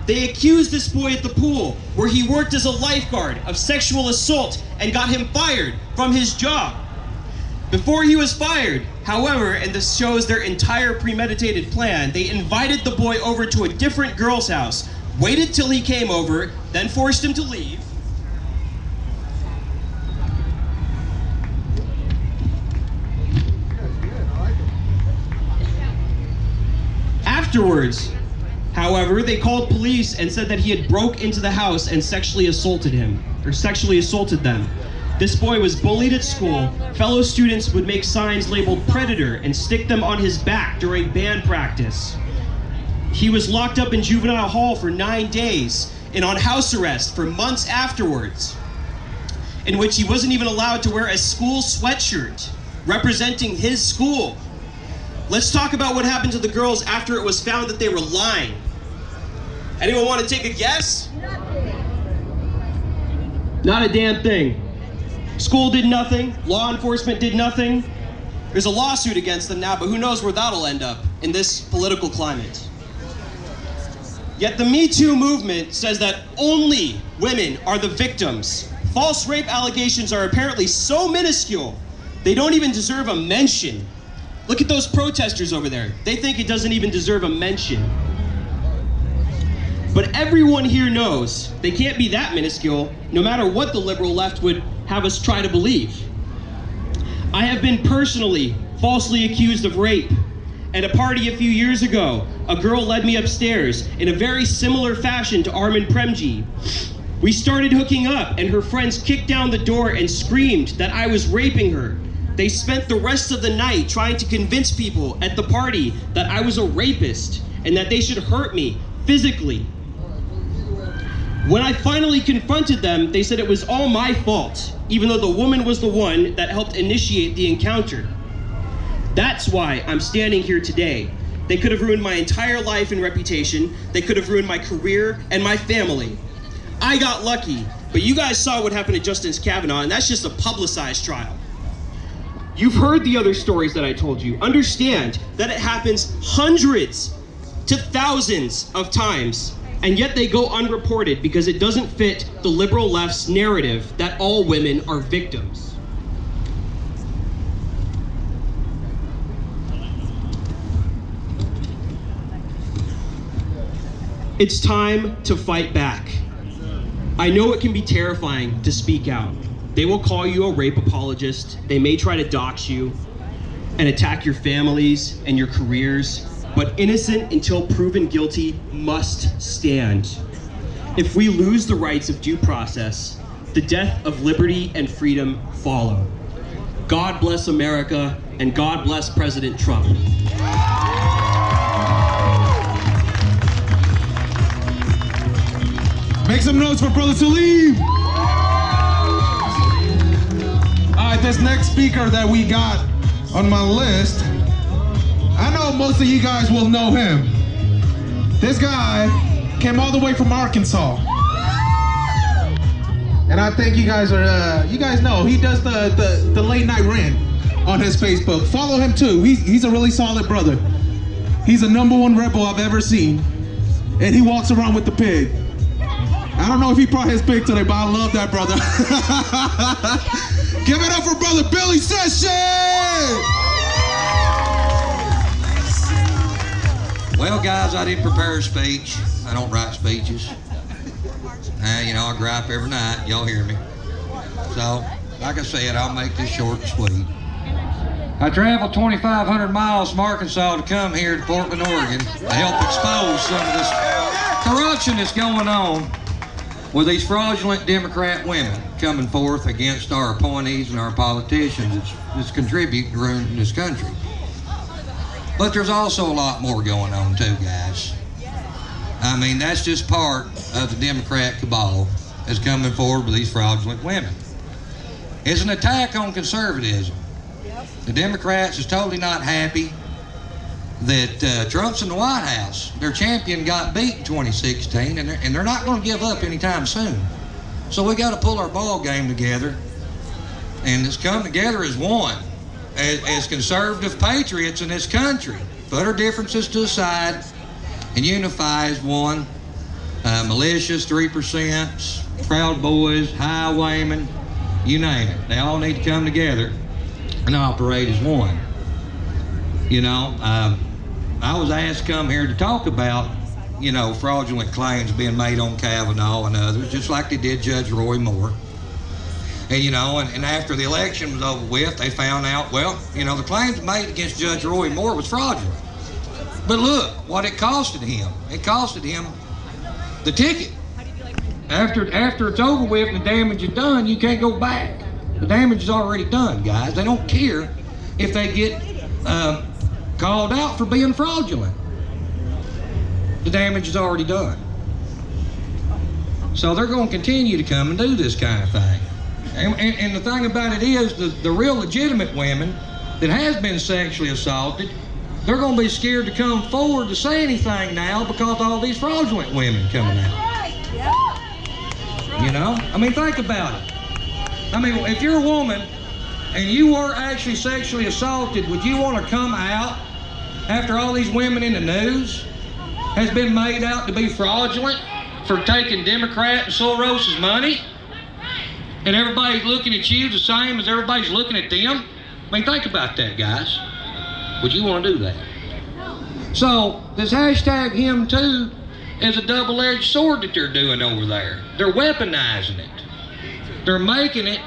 They accused this boy at the pool, where he worked as a lifeguard, of sexual assault and got him fired from his job. Before he was fired, however, and this shows their entire premeditated plan, they invited the boy over to a different girl's house, waited till he came over, then forced him to leave. Afterwards, however, they called police and said that he had broke into the house and sexually assaulted them. This boy was bullied at school. Fellow students would make signs labeled predator and stick them on his back during band practice. He was locked up in juvenile hall for 9 days and on house arrest for months afterwards, in which he wasn't even allowed to wear a school sweatshirt representing his school. Let's talk about what happened to the girls after it was found that they were lying. Anyone want to take a guess? Not a damn thing. School did nothing. Law enforcement did nothing. There's a lawsuit against them now, but who knows where that'll end up in this political climate. Yet the Me Too movement says that only women are the victims. False rape allegations are apparently so minuscule, they don't even deserve a mention. Look at those protesters over there. They think it doesn't even deserve a mention. But everyone here knows they can't be that minuscule, no matter what the liberal left would have us try to believe. I have been personally falsely accused of rape. At a party a few years ago, a girl led me upstairs in a very similar fashion to Armin Premji. We started hooking up, and her friends kicked down the door and screamed that I was raping her. They spent the rest of the night trying to convince people at the party that I was a rapist and that they should hurt me physically. When I finally confronted them, they said it was all my fault, even though the woman was the one that helped initiate the encounter. That's why I'm standing here today. They could have ruined my entire life and reputation. They could have ruined my career and my family. I got lucky, but you guys saw what happened to Justice Kavanaugh, and that's just a publicized trial. You've heard the other stories that I told you. Understand that it happens hundreds to thousands of times, and yet they go unreported because it doesn't fit the liberal left's narrative that all women are victims. It's time to fight back. I know it can be terrifying to speak out. They will call you a rape apologist. They may try to dox you and attack your families and your careers, but innocent until proven guilty must stand. If we lose the rights of due process, the death of liberty and freedom follow. God bless America, and God bless President Trump. Make some notes for Brother Saleem. All right, this next speaker that we got on my list, I know most of you guys will know him. This guy came all the way from Arkansas. And I think you guys know, he does the late night rant on his Facebook. Follow him too, he's a really solid brother. He's the #1 rebel I've ever seen. And he walks around with the pig. I don't know if he brought his pig today, but I love that brother. Give it up for Brother Billy Session! Well, guys, I didn't prepare a speech. I don't write speeches. I gripe every night. Y'all hear me. So, like I said, I'll make this short and sweet. I traveled 2,500 miles from Arkansas to come here to Portland, Oregon to help expose some of this corruption that's going on with these fraudulent Democrat women coming forth against our appointees and our politicians that's contributing to ruining this country. But there's also a lot more going on too, guys. I mean, that's just part of the Democrat cabal that's coming forward with these fraudulent women. It's an attack on conservatism. The Democrats is totally not happy that Trump's in the White House. Their champion got beat in 2016, and they're not going to give up anytime soon. So we got to pull our ball game together, and just come together as one, as conservative patriots in this country. Put our differences to the side And Unify is one. Militias, 3%, Proud Boys, Highwaymen, you name it. They all need to come together and operate as one. You know, I was asked to come here to talk about, you know, fraudulent claims being made on Kavanaugh and others, just like they did Judge Roy Moore. And, you know, and after the election was over with, they found out, well, you know, the claims made against Judge Roy Moore was fraudulent. But look what it costed him. It costed him the ticket. After it's over with and the damage is done, you can't go back. The damage is already done, guys. They don't care if they get called out for being fraudulent. The damage is already done. So they're going to continue to come and do this kind of thing. And the thing about it is, the real legitimate women that has been sexually assaulted, they're going to be scared to come forward to say anything now because all these fraudulent women coming out. You know? I mean, think about it. I mean, if you're a woman and you were actually sexually assaulted, would you want to come out after all these women in the news has been made out to be fraudulent for taking Democrat and Soros's money? And everybody's looking at you the same as everybody's looking at them? I mean, think about that, guys. Would you want to do that? So, this hashtag him too is a double-edged sword that they're doing over there. They're weaponizing it. They're making it